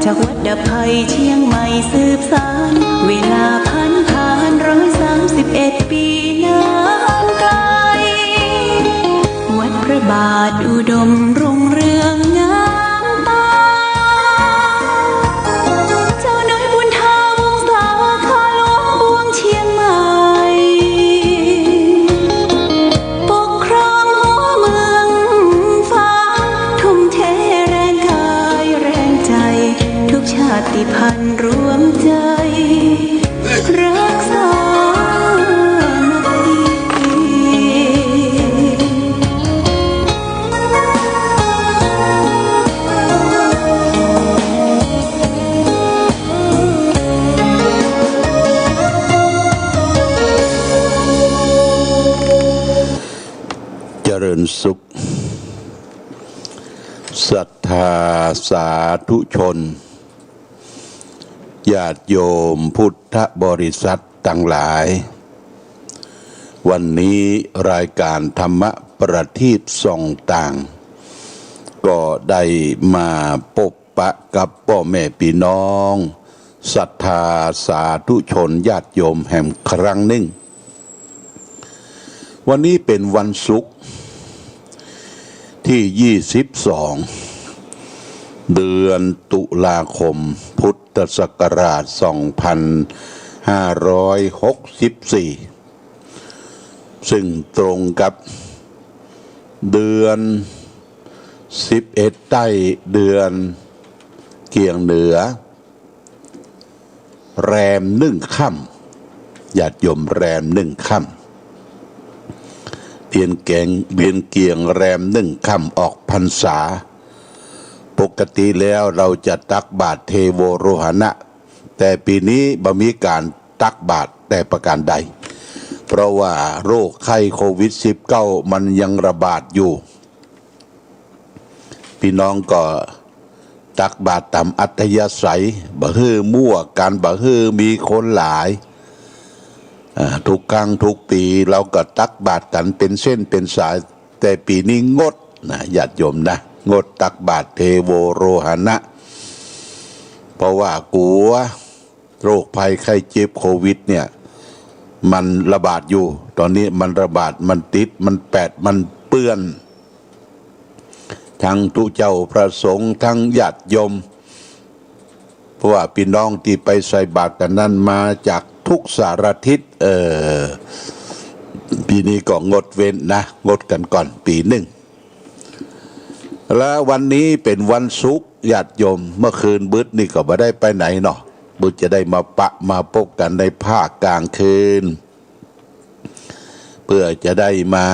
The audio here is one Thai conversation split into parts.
จากวัดดะไพเชียงใหม่สืบสานเวลาผ่าน131 ปีนานไกลวัดพระบาทอุดมรุ่งเรืองงามตาเจ้าน้อยบุญธาวงศาข้าหลวงบวงเชียงใหม่ปกครองหัวเมืองฟ้าทุ่มเทแรงกายแรงใจทุกชาติพันธุ์รวมใจรักษาเจริญสุขศรัทธาสาธุชนญาติโยมพุทธบริษัททั้งหลายวันนี้รายการธรรมประทีปส่องต่างก็ได้มาพบปะกับพ่อแม่พี่น้องศรัทธาสาธุชนญาติโยมแห่งครั้งหนึ่งวันนี้เป็นวันศุกร์ที่22เดือนตุลาคมพุทธศักราช2564ซึ่งตรงกับเดือน11ใต้เดือนเกี่ยงเหนือแรม1 ค่ำญาติโยมแรม1 ค่ำเบียนเกียงแรม1 ค่ำออกพรรษาปกติแล้วเราจะตักบาตรเทโวโรหณะแต่ปีนี้บ่มีการตักบาตรแต่ประการใดเพราะว่าโรคไข้โควิด-19มันยังระบาดอยู่พี่น้องก็ตักบาตรตามอัธยาศัยบ่ฮื้อมั่วกันบ่ฮื้อมีคนหลายทุกครั้งทุกปีเราก็ตักบาตรกันเป็นเส้นเป็นสายแต่ปีนี้งดนะญาติโยมนะงดตักบาตรเทโวโรหณะเพราะว่ากลัวโรคภัยไข้เจ็บโควิดเนี่ยมันระบาดอยู่ตอนนี้มันระบาดมันติดมันแปดมันเปื้อนทั้งทุกเจ้าพระสงฆ์ทั้งญาติโยมเพราะว่าพี่น้องที่ไปใส่บาตรกันนั้นมาจากทุกสารทิศปีนี้ก็งดเว้นนะงดกันก่อนปีหนึ่งแล้ววันนี้เป็นวันศุกร์ญาติโยมเมื่อคืนบึดนี่ก็ไม่ได้ไปไหนเนาะบึดจะได้มาพบกันในภาคกลางคืนเพื่อจะได้มา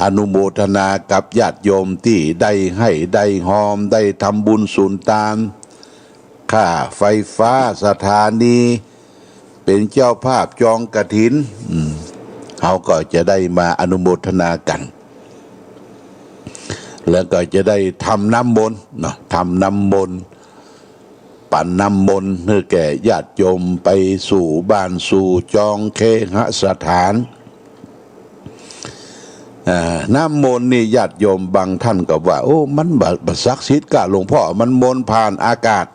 อนุโมทนากับญาติโยมที่ได้ให้ได้หอมได้ทำบุญสุนทานค่าไฟฟ้าสถานีเป็นเจ้าภาพจองกฐินเขาก็จะได้มาอนุโมทนากันแล้วก็จะได้ทำน้ำมนต์เนาะทำน้ำมนต์ปั่นน้ำมนต์เพื่อแก่ญาติโยมไปสู่บ้านสู่จองเคหสถานน้ำมนต์นี่ญาติโยมบางท่านก็ว่าโอ้มันบัดศักดิ์สิทธิ์กะหลวงพ่อมันมนต์ผ่านอากาศ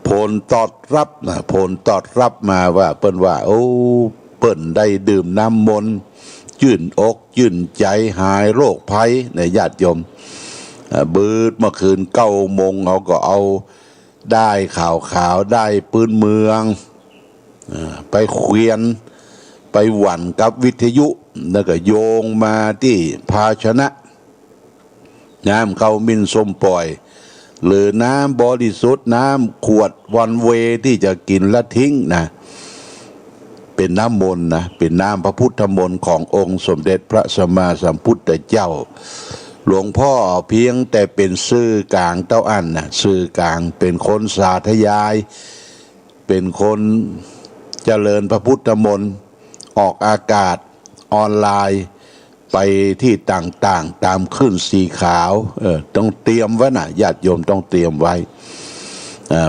ผลตอบรับนะผลตอบรับมาว่าเปิ้นว่าโอ้เปิ้นได้ดื่มน้ำมนต์ยื่นอกยื่นใจหายโรคภัยในญาติโยมบืดเมื่อคืน9 โมงเขาก็เอาได้ข่าวได้ปืนเมืองไปเควียนไปหวั่นกับวิทยุแล้วก็โยงมาที่ภาชนะน้ำเข้ามินส้มปล่อยหรือน้ำบริสุทธิ์น้ำขวดวันเวที่จะกินและทิ้งนะเป็นน้ำมนต์นะเป็นน้ำพระพุทธมนต์ขององค์สมเด็จพระสัมมาสัมพุทธเจ้าหลวงพ่อเพียงแต่เป็นสื่อกลางเต้าอั้นนะสื่อกลางเป็นคนสาธยายเป็นคนเจริญพระพุทธมนต์ออกอากาศออนไลน์ไปที่ต่างๆตามขึ้นสีขาวต้องเตรียมไว้นะญาติโยมต้องเตรียมไว้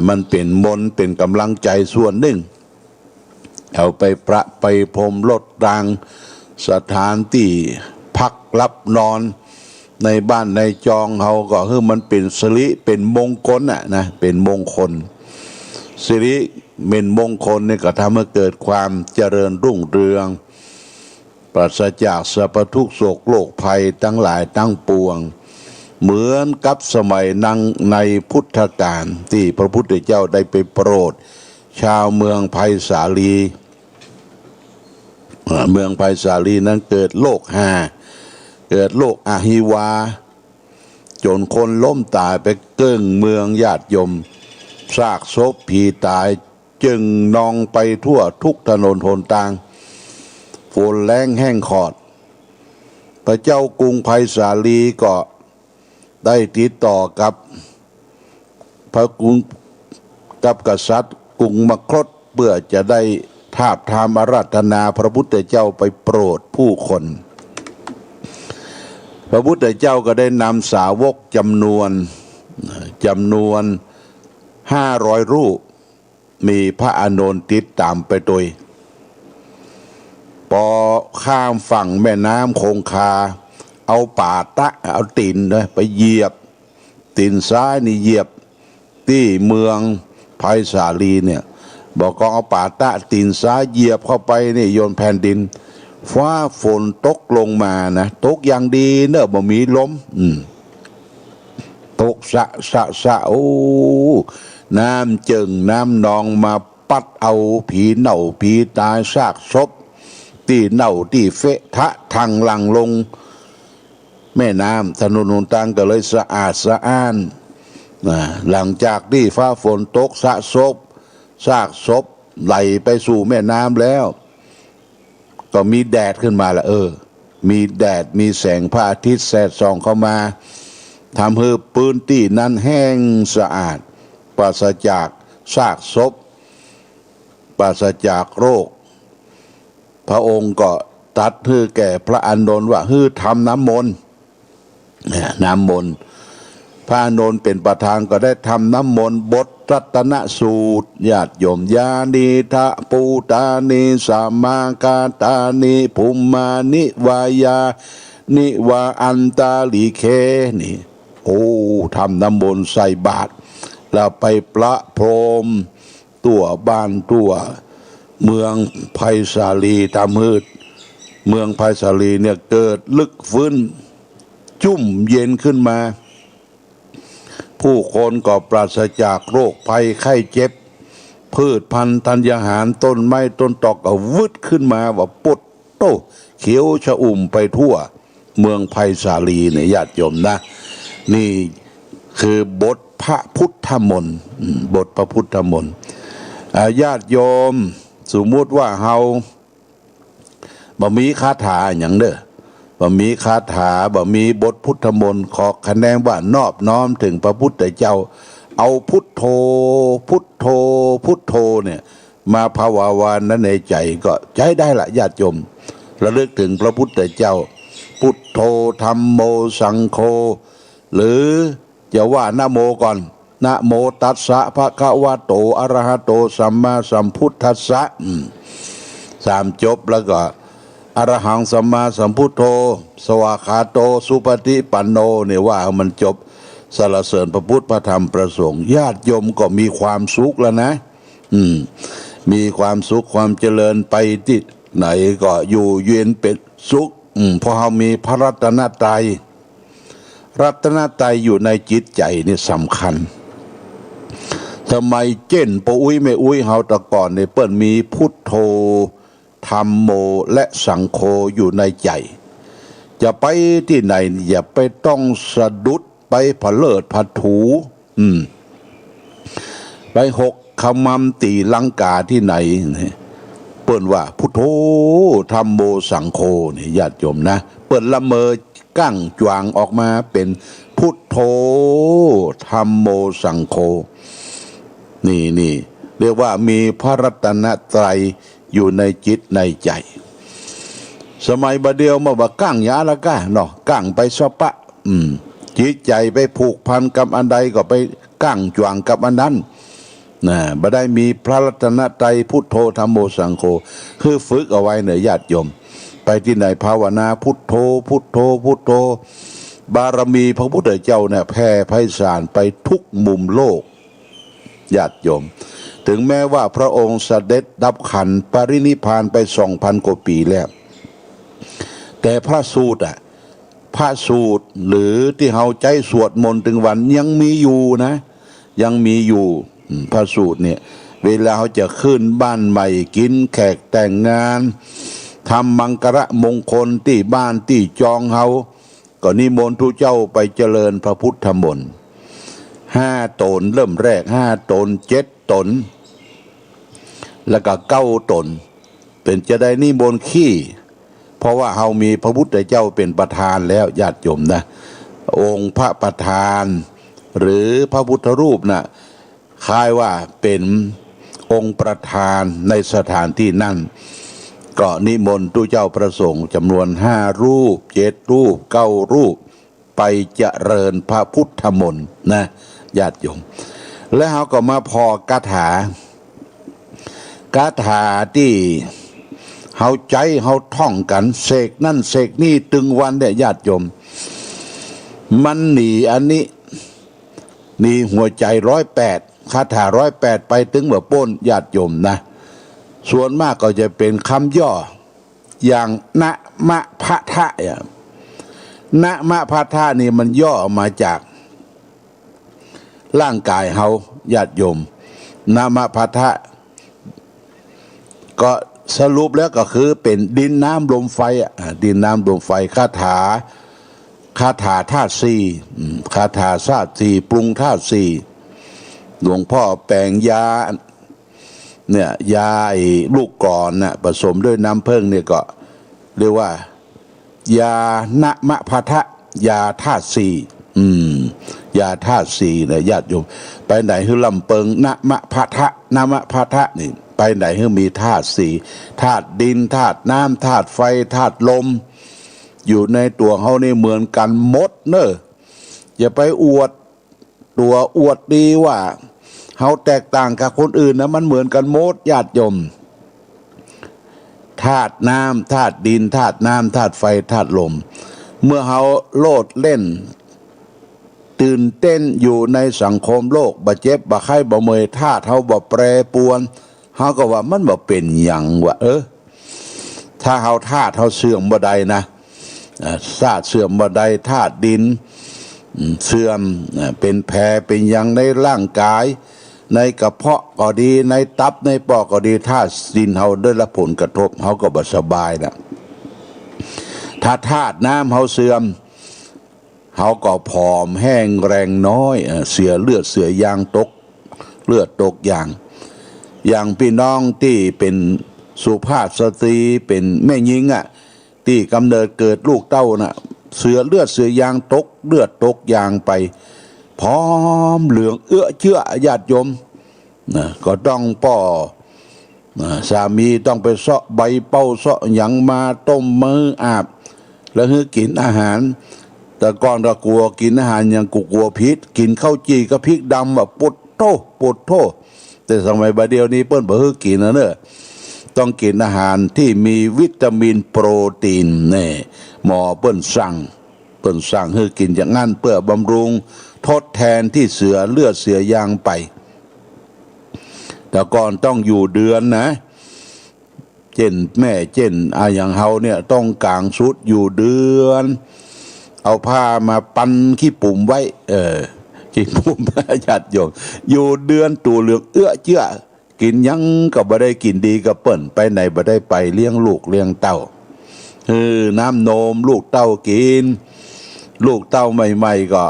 มันเป็นมนต์เป็นกำลังใจส่วนหนึ่งเอาไปประไปพรมรถรางสถานที่พักรับนอน ในบ้านในจองเฮาก็คือมันเป็นสิริเป็นมงคลนะเป็นมงคลสิริเป็นมงคลเนี่ยก็ทำให้เกิดความเจริญรุ่งเรืองปราศจากสรรพทุกข์โศกโรคภัยทั้งหลายทั้งปวงเหมือนกับสมัยนังในพุทธกาลที่พระพุทธเจ้าได้ไปโปรดชาวเมืองไผ่สาลีเมืองไผ่สาลีนั้นเกิดโรคเกิดโรคอหิวาจนคนล้มตายไปเกิ้งเมืองญาติโยมซากศพผีตายจึงนองไปทั่วทุกถนนหนทางฝนแรงแห้งขอดพระเจ้ากรุงไผ่สาลีก็ได้ติดต่อกับพระกรุงกับกษัตริย์กรุงมคธเพื่อจะได้ทาบทามอาราธนาพระพุทธเจ้าไปโปรดผู้คนพระพุทธเจ้าก็ได้นำสาวกจำนวน500 รูปมีพระอานนท์ติดตามไปโดยพอข้ามฝั่งแม่น้ำคงคาเอาป่าตะเอาตีนเลยไปเหยียบตีนซ้ายนี่เหยียบที่เมืองไผ่สาลีเนี่ยบอกก็เอาป่าตะตีนซ้ายเหยียบเข้าไปนี่โยนแผ่นดินฟ้าฝนตกลงมานะตกอย่างดีเนอะบ่มีลมตกสะโอ้น้ำจึงน้ำนองมาปัดเอาผีเน่าผีตายซากศพที่เน่าที่เฟะทะทางหลังลงแม่น้ำถนนหนทางก็เลยสะอาดสะอ้านหลังจากที่ฟ้าฝนตกซากศพไหลไปสู่แม่น้ำแล้วก็มีแดดขึ้นมาละมีแดดมีแสงพระอาทิตย์แสดส่องเข้ามาทำให้พื้นที่นั้นแห้งสะอาดปราศจากซากศพปราศจากโรคพระองค์ก็ตรัสให้แก่พระอานนท์ว่าให้ทำน้ำมนต์พระอานนท์เป็นประธานก็ได้ทำน้ำมนต์บทรัตนสูตรญาติโยมยานิทะปูตานิสามากาตานิภุมมานิวายานิวาอันตาลิเคนี่ทำน้ำมนต์ใส่บาตรแล้วไปประพรมตัวบ้านตัวเมืองไผ่สาลีทำให้เมืองไผ่สาลีเนี่ยเกิดลึกฟื้นชุ่มเย็นขึ้นมาผู้คนก็ปราศจากโรคภัยไข้เจ็บพืชพันธุ์ธัญญาหารต้นไม้ต้นตอกก็วึดขึ้นมาว่าปุดโตเขียวชอุ่มไปทั่วเมืองไผ่สาลีเนี่ยญาติโยมนะนี่คือบทพระพุทธมนต์บทพระพุทธมนต์ญาติโยมสมมุติว่าเฮาบ่มีคาถาอย่างเด้อบ่มีคาถาบ่มีบทพุทธมนต์ขอคะแนนว่านอบน้อมถึงพระพุทธเจ้าเอาพุทโธพุทโธพุทโธเนี่ยมาภาวาวานั้นในใจก็ใช้ได้ละญาติโยมระลึกถึงพระพุทธเจ้าพุทโธธัมโมสังโฆหรือจะว่านะโมก่อนนะโมตัสสะภะคะวะโตอะระหะโตสัมมาสัมพุทธัสสะ3จบแล้วก็อรหังสัมมาสัมพุทโธสวากขาโตสุปฏิปันโนเนี่ยว่ามันจบสรรเสริญพระพุทธพระธรรมพระสงฆ์ญาติโยมก็มีความสุขแล้วนะมีความสุขความเจริญไปที่ไหนก็อยู่เย็นเป็นสุขเพราะเรามีพระรัตนตรัยอยู่ในจิตใจนี่สำคัญทำไมเจนปอุ้ยไม่อุ้ยเฮาแต่ก่อนเนี่ยเปิ้นมีพุทโธธัมโมและสังโฆอยู่ในใจจะไปที่ไหนอย่าไปต้องสะดุดไปผเลิดผถูไปหกขมำตีลังกาที่ไหนเปิ้นว่าพุทโธธัมโมสังโฆนี่ญาติโยมนะเปิ้นละเมอกั้งจวางออกมาเป็นพุทโธธัมโมสังโฆนี่เรียกว่ามีพระรัตนตรัยอยู่ในจิตในใจสมัยบดเดียวมาว่ากั้งยาละก้าเนาะกั้งไปสปะจิตใจไปผูกพันกับอันใดก็ไปกั้งจวางกับอันนั้นบ่ได้มีพระรัตนตรัยพุทโธธัมโมสังโฆคือฝึกเอาไว้เนอะญาติโยมไปที่ไหนภาวนาพุทโธพุทโธพุทโธ บารมีพระพุทธเจ้าเนี่ยแผ่ไพศาลไปทุกมุมโลกญาติโยมถึงแม้ว่าพระองค์เสด็จดับขันธ์ปรินิพพานไป 2,000 กว่าปีแล้วแต่พระสูตรพระสูตรหรือที่เฮาใจสวดมนต์ถึงวันยังมีอยู่นะยังมีอยู่พระสูตรเนี่ยเวลาเขาจะขึ้นบ้านใหม่กินแขกแต่งงานทำมังกรมงคลที่บ้านที่จองเฮาก็นิมนต์ทุเจ้าไปเจริญพระพุทธมนต์5 ตนเริ่มแรก5 ตน7 ตนแล้วก็9 ตนเป็นจะได้นิมนต์ขี้เพราะว่าเฮามีพระพุทธเจ้าเป็นประธานแล้วญาติโยมนะองค์พระประธานหรือพระพุทธรูปนะคล้ายว่าเป็นองค์ประธานในสถานที่นั่นก็นิมนต์ทุเจ้าประสงค์จำนวน5 รูป7 รูป9 รูปไปเจริญพระพุทธมนต์นะญาติโยมแล้วเขาก็มาพอกาถที่เขาใจเขาท่องกันเสกนั่นเสกนี่ตึงวันเนี่ยญาติโยมมันหนีอันนี้หนีหัวใจ108คาถา108ไปถึงเมื่อป้นญาติโยมนะส่วนมากก็จะเป็นคำย่ออย่างนะมะพะทะนะมะพะทะนี่มันย่อมาจากร่างกายเฮาญาติโยมนะมะพะทะก็สรุปแล้วก็คือเป็นดินน้ำลมไฟดินน้ำลมไฟคาถาธาตุสี่คาถาธาตุสี่ปรุงธาตุสี่หลวงพ่อแปลงยาเนี่ยยาลูกกรอนน่ะผสมด้วยน้ำผึ้งเนี่ยก็เรียกว่ายานะมะพะทะยาธาตุสี่ยาธาตุสี่เนี่ยญาติโยมไปไหนคือลำเปิงนะมะพะทะนะมะพะทะนี่ไปไหนคือมีธาตุสี่ธาตุดินธาตุน้ำธาตุไฟธาตุลมอยู่ในตัวเขานี่เหมือนกันหมดเนอะอย่าไปอวดตัวอวดดีว่าเขาแตกต่างกับคนอื่นนะมันเหมือนกันหมดญาติโยมธาตุน้ำธาตุดินธาตุน้ำธาตุไฟธาตุลมเมื่อเขาโลดเล่นตื่นเต้นอยู่ในสังคมโลกบาเจ็บบาไข้บาเมยธาตุเขาบ่แปรปรวนเขาก็ว่ามันบ่เป็นอย่างว่าถ้าเขาธาตุเขาเสื่อมบ่ได้นะธาตุเสื่อมบ่ได้ธาตุดินเสื่อมเป็นแผลเป็นอย่างในร่างกายในกระเพาะก็ดีในตับในปอดก็ดีธาตุดินเขาได้รับผลกระทบเขาก็บ่สบายนะถ้าธาตุน้ำเขาเสื่อมเขาก็ผอมแห้งแรงน้อยเสียเลือดเสียยางตกเลือดตกอย่างพี่น้องที่เป็นสุภาพสตรีเป็นแม่หญิงที่กำเนิดเกิดลูกเต้าน่ะเสือเลือดเสือยางตกเลือดตกยางไปพร้อมเหลืองเชื่อญาติโยมนะก็ต้องป่อสามีต้องไปเสาะใบเป้าเสาะหยังมาต้มมืออาบแล้วให้กินอาหารแต่ก่อนเรากลัวกินอาหารยังกลัวพิษกินข้าวจีกับพริกดำแบบปวดโทแต่สมัยบัดเดียวนี้เปิ้นบ่ให้กินนะเนอะต้องกินอาหารที่มีวิตามินโปรตีนนี่หมอเปิ้นสั่งให้กินอย่างนั้นเพื่อบำรุงทดแทนที่เสือเลือดเสือยางไปแต่ก่อนต้องอยู่เดือนนะเช่นแม่เช่นอย่างเฮาเนี่ยต้องกางชุดอยู่เดือนเอาผ้ามาปันขี้ปุ่มไว้ขี้ปุ่มญาติโยมอยู่เดือนตัวเหลืองเจื้อกินยังก็บ่ได้กินดีกับเปิ้นไปไหนบ่ได้ไปเลี้ยงลูกเลี้ยงเต้าน้ำนมลูกเต้ากินลูกเต้าใหม่ๆก็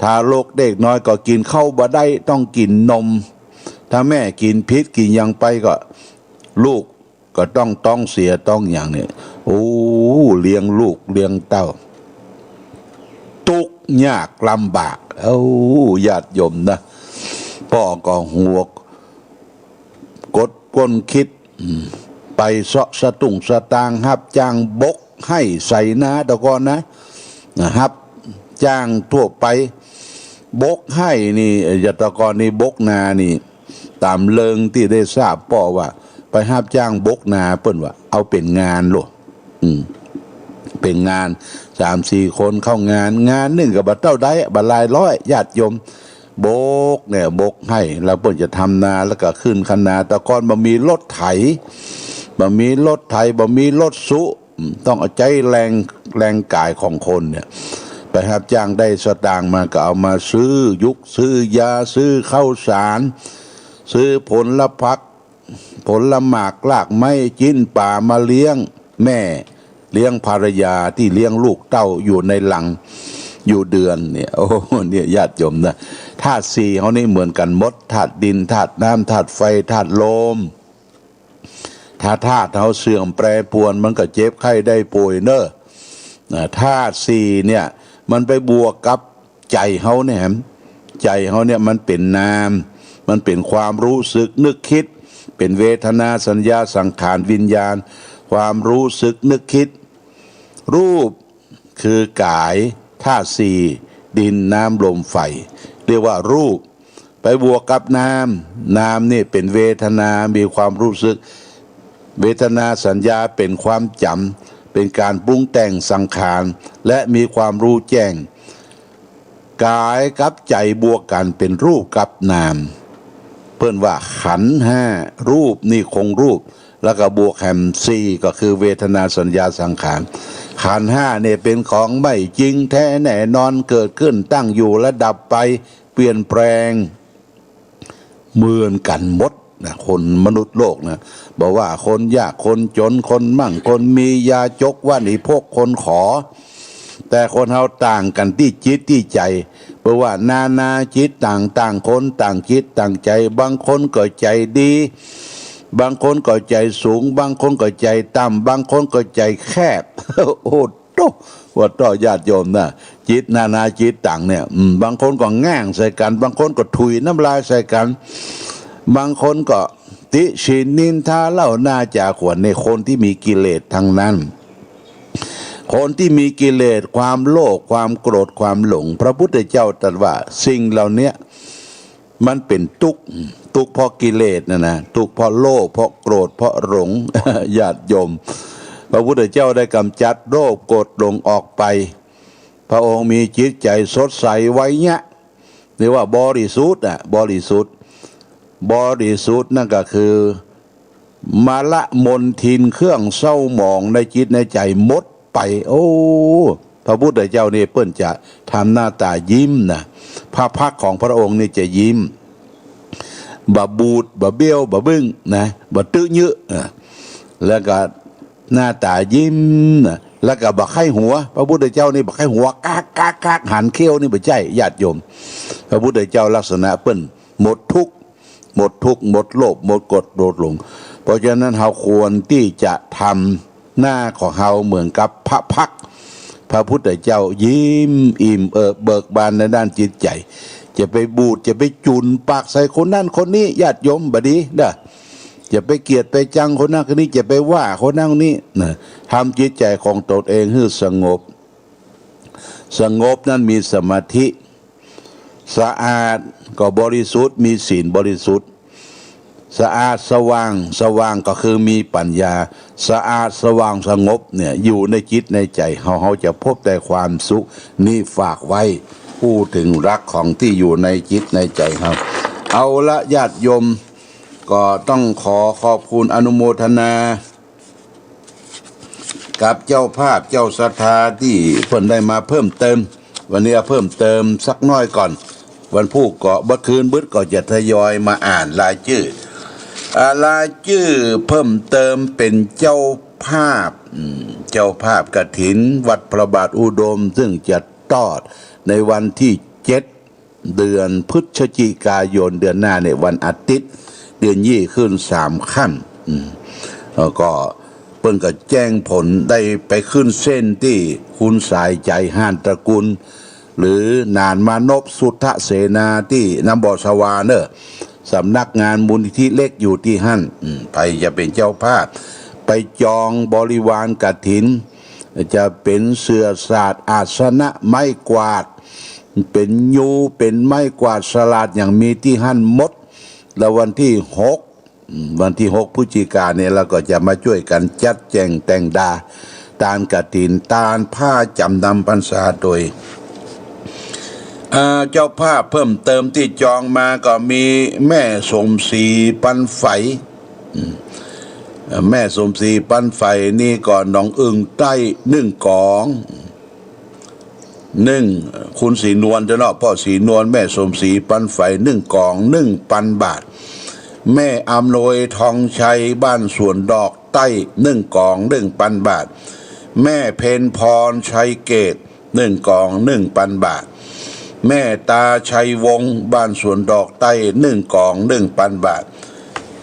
ทารกเด็กน้อยก็กินข้าวบ่ได้ต้องกินนมถ้าแม่กินพิษกินยังไปก็ลูกก็ต้องเสียต้องอย่างนี้โอ้เลี้ยงลูกเลี้ยงเต้าทุกข์ยากลำบากญาติโยมนะพ่อก็หัวกดก้นคิดไปเสาะสตุ้งสตางค์รับจ้างบกให้ใส่นาตะกอนนะครับจ้างทั่วไปบกให้นี่ยตะกอนนี่บกนานี่ตามเลิงที่ได้ทราบป่อว่าไปรับจ้างบกนาเปิ้นว่าเอาเป็นงานโลเป็นงาน 3-4 คนเข้างานหนึ่งกับบัดเต้าได้บัดลายร้อยญาติโยมโบกเนี่ยโบกให้แล้วเพิ่นจะทำนาแล้วก็ขึ้นคันนาแต่ก่อนบ่มีรถไถบ่มีรถสุต้องเอาใจแรงกายของคนเนี่ยไปรับจ้างได้สตางค์มาก็เอามาซื้อยุกซื้อยาซื้อข้าวสารซื้อผลหมากลากไม้จิ้นป่ามาเลี้ยงแม่เลี้ยงภรรยาที่เลี้ยงลูกเต้าอยู่ในหลังอยู่เดือนเนี่ยโอ้เนี่ยญาติโยมนะธาตุสี่เขานี่เหมือนกันหมดธาตุดินธาตุน้ำธาตุไฟธาตุลมถ้าธาตุเขาเสื่อมแปรปรวนมันก็เจ็บไข้ได้ป่วยเนอะธาตุสี่เนี่ยมันไปบวกกับใจเขาเนี่ยใจเขาเนี่ยมันเป็นนามมันเป็นความรู้สึกนึกคิดเป็นเวทนาสัญญาสังขารวิญญาณความรู้สึกนึกคิดรูปคือกายธาตุสี่ดินน้ำลมไฟเรียกว่ารูปไปบวกกับนามนี่เป็นเวทนามีความรู้สึกเวทนาสัญญาเป็นความจำเป็นการปรุงแต่งสังขารและมีความรู้แจ้งกายกับใจบวกกันเป็นรูปกับนามเพิ่นว่าขันธ์ห้ารูปนี่คงรูปแล้วก็บวกแฮมซีก็คือเวทนาสัญญาสังขารขันธ์ห้าเนี่ยเป็นของไม่จริงแท้แน่นอนเกิดขึ้นตั้งอยู่และดับไปเปลี่ยนแปลงเหมือนกันหมดนะคนมนุษย์โลกนะบอกว่าคนยากคนจนคนมั่งคนมียาจกว่านี่พวกคนขอแต่คนเฮาต่างกันที่จิตที่ใจเพราะว่านาจิตต่างคนต่างจิตต่างใจบางคนก็ใจดีบางคนก็ใจสูงบางคนก็ใจต่ำบางคนก็ใจแคบ โอ้โตว่าต่อญาติโยมนะจิตนาจิตต่างเนี่ยบางคนก็ง่างใส่กันบางคนก็ถุยน้ำลายใส่กันบางคนก็ติฉินนินทาเล่าหน้าจ่าขวัญในคนที่มีกิเลสทั้งนั้นคนที่มีกิเลสความโลภความโกรธความหลงพระพุทธเจ้าตรัสว่าสิ่งเหล่านี้มันเป็นทุกข์เพราะกิเลสนะทุกข์เพราะโลภเพราะโกรธเพราะหลง ญาติโยมพระพุทธเจ้าได้กำจัดโลภโกรธหลงออกไปพระองค์มีจิตใจสดใสไว้เนี่ยเรียกว่าบริสุทธิ์บริสุทธิ์นั่นก็คือมาละมนทินเครื่องเศร้าหมองในจิตในใจหมดไปโอ้พระพุทธเจ้านี่เปิ้นจะทำหน้าตายิ้มนะพระพักของพระองค์นี่จะยิ้มบะบูดบะเบี้ยวบะบึ้งนะบะตื้อเยอะแล้วก็หน้าตายิ้มนะแล้วก็บะไข้หัวพระพุทธเจ้านี่บะไข้หัวกากหันเขี้ยวนี่บ่ใช่ญาติโยมพระพุทธเจ้าลักษณะเปิ้นหมดทุกข์หมดโลภหมดกดโดดหลงเพราะฉะนั้นเราควรที่จะทำหน้าของเราเหมือนกับพระพักพระพุทธเจ้ายิ้มอิ่มเบิกบานในด้านจิตใจจะไปบูดจะไปจุนปากใส่คนนั้นคนนี้ญาติโยมบดีเด้อจะไปเกลียดไปจังคนนั้นคนนี้จะไปว่าคนนั้นคนนี้นะทำจิตใจของตนเองให้สงบนั้นมีสมาธิสะอาดก็บริสุทธิ์มีศีลบริสุทธิ์สะอาดสว่างก็คือมีปัญญาสะอาดสว่างสงบเนี่ยอยู่ในจิตในใจเขาจะพบแต่ความสุขนี่ฝากไว้พูดถึงรักของที่อยู่ในจิตในใจเขาเอาละญาติโยมก็ต้องขอบคุณอนุโมทนากับเจ้าภาพเจ้าศรัทธาที่เพิ่นได้มาเพิ่มเติมวันนี้เพิ่มเติมสักน้อยก่อนวันผู้เกาะบัดคืนบึดก็จะทยอยมาอ่านรายชื่อเพิ่มเติมเป็นเจ้าภาพกฐินวัดพระบาทอุดมซึ่งจะตอดในวันที่7เดือนพฤศจิกายนเดือนหน้าในวันอาทิตย์เดือนยี่ขึ้น3ค่ำแล้วก็เพิ่นก็แจ้งผลได้ไปขึ้นเส้นที่คุณสายใจห้านตระกูลหรือนานมานพสุทธเสนาที่น้ำบ่อสวาเนอสำนักงานมูลนิธิเล็กอยู่ที่หั่นไปจะเป็นเจ้าภาพไปจองบริวารกฐินจะเป็นเสื่อศาสตร์อาสนะไม้กวาดเป็นยูเป็นไม้กวาดสลัดอย่างมีที่หั่นมดแล้ววันที่6พฤศจิกายนเนี่ยเราก็จะมาช่วยกันจัดแจงแต่งดา ตาลกฐินตาลผ้าจำนำพรรษาโดยเจ้าภาพเพิ่มเติมที่จองมาก็มีแม่สมศรีปันไฝแม่สมศรีปันไฝนี่ก่อนน้องอึ่งใต้1 กองคุณศรีนวลจะเนาะพ่อศรีนวลแม่สมศรีปันไฝ1 กอง 1,000 บาทแม่อำนวยทองชัยบ้านสวนดอกใต้1 กอง 1,000 บาทแม่เพนพรชัยเกต1 กอง 1,000 บาทแม่ตาชัยวงศ์บ้านสวนดอกใต้1 กอง 1,000 บาท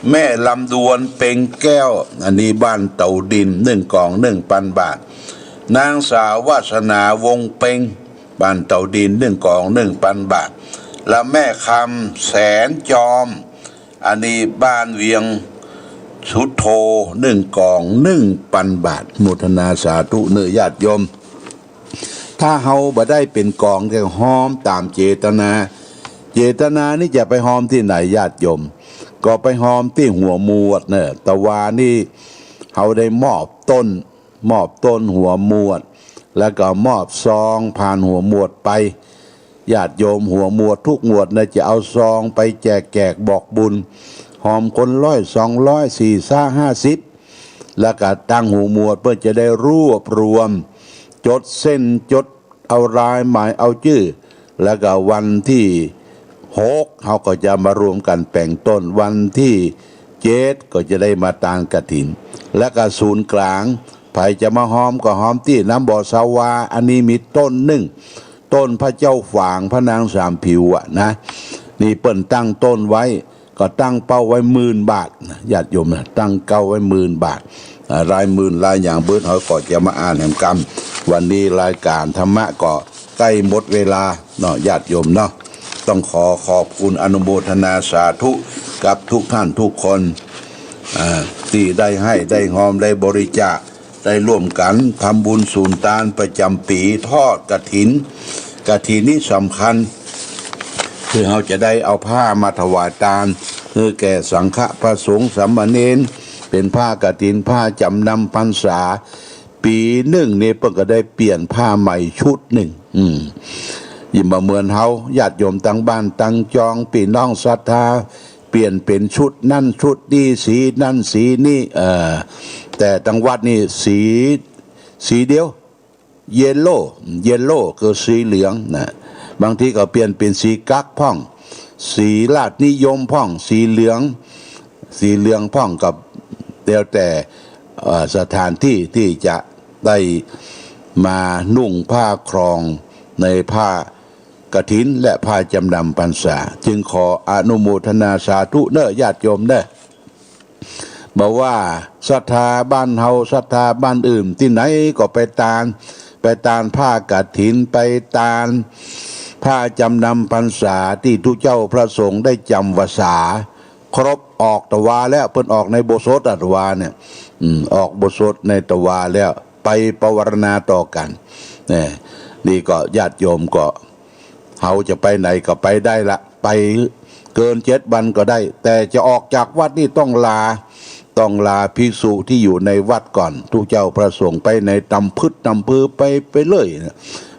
แม่ลำดวนเป่งแก้วอันนี้บ้านเต่าดิน1 กอง 1,000 บาทนางสาววาสนาวงเป่งบ้านเต่าดิน1 กอง 1,000 บาทและแม่คำแสนจอมอันนี้บ้านเวียงสุโธ1 กอง 1,000 บาทโมทนาสาธุเนื้อญาติโยมถ้าเฮาบ่ได้เป็นกองแต่หอมตามเจตนานี่จะไปหอมที่ไหนญาติโยมก็ไปหอมที่หัวมวดเนี่ยตะวานี่เฮาได้มอบต้นหัวมวดแล้วก็มอบซองผ่านหัวมวดไปญาติโยมหัวมวดทุกมวดเนี่ยจะเอาซองไปแจกบอกบุญหอมคน100 200 4 50แล้วก็ตั้งหัวมวดเพื่อจะได้รวบรวมจดเส้นจดเอารายหมายเอาชื่อแล้วก็วันที่6เขาก็จะมารวมกันแป่งต้นวันที่7ก็จะได้มาตางกฐินและก็ศูนย์กลางไผจะมาหอมก็หอมที่น้ำบ่อสาวาอันนี้มีต้นต้นพระเจ้าฝางพระนางสามผิวนะนี่เปิ้นตั้งต้นไว้ก็ตั้งเป้าไว้10,000 บาทญาติโยมนะตั้งเก้าไว้10,000 บาทรายหมื่นรายอย่างเบิดเขาก็จะมาอ่านแห่งกรรมวันนี้รายการธรรมะก็ใกล้หมดเวลาเนาะญาติโยมเนาะต้องขอบคุณอนุโมทนาสาธุกับทุกท่านทุกคนที่ได้ให้ได้หอมได้บริจาคได้ร่วมกันทำบุญสูนตานประจำปีทอดกฐินนี่สำคัญคือเราจะได้เอาผ้ามาถวายทานคือแก่สังฆพระสงฆ์สามเณรเป็นผ้ากฐินผ้าจำนำพรรษาปี1นี่เพิ่นก็ได้เปลี่ยนผ้าใหม่ชุด1ยิ่งมาเหมือนเฮาญาติโยมตั้งบ้านตั้งจองพี่น้องศรัทธาเปลี่ยนเป็นชุดนั่นชุดนี้สีนั่นสีนี่แต่ตั้งวัดนี่สีเดียวเยลโล่คือสีเหลืองนะบางทีก็เปลี่ยนเป็นสีกั๊กพ่องสีราชนิยมพ่องสีเหลืองพ่องกับแล้วแต่สถานที่ที่จะได้มานุ่งผ้าครองในผ้ากฐินและผ้าจำนำพรรษาจึงขออนุโมทนาสาธุเน้อญาติโยมเด้อบอกว่าศรัทธาบ้านเฮาศรัทธาบ้านอื่นที่ไหนก็ไปตานผ้ากฐินไปตานผ้าจำนำพรรษาที่ทุกเจ้าพระสงฆ์ได้จำวาสาครบออกตะวาแล้วเพิ่นออกในโบสถตะวาเนี่ยออกโบสถในตะวาแล้วไปปวารณาต่อกันนี่ก็ญาติโยมก็เฮาจะไปไหนก็ไปได้ละไปเกิน7 วันก็ได้แต่จะออกจากวัดนี่ต้องลาภิกษุที่อยู่ในวัดก่อนทุกเจ้าพระสงฆ์ไปในตำพืชตำพือไปเลย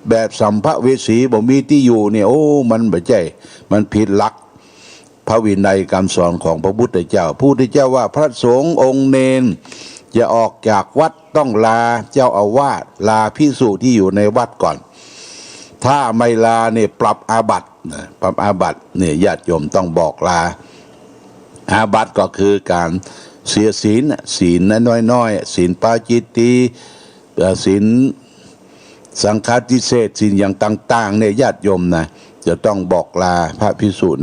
แบบสัมภเวสีบ่มีที่อยู่เนี่ยโอ้มันบ่ใช่มันผิดหลักพระวินัยคำสอนของพระพุทธเจ้าว่าพระสงฆ์องค์เนนจะออกจากวัดต้องลาเจ้าอาวาสลาภิกษุที่อยู่ในวัดก่อนถ้าไม่ลาเนี่ยปรับอาบัติเนี่ยญาติโยมต้องบอกลาอาบัติก็คือการเสียศีลน้อยๆศีลปาจิตติศีลสังฆาทิเศษศีลอย่างต่างๆเนี่ยญาติโยมนะจะต้องบอกลาพระภิกษุ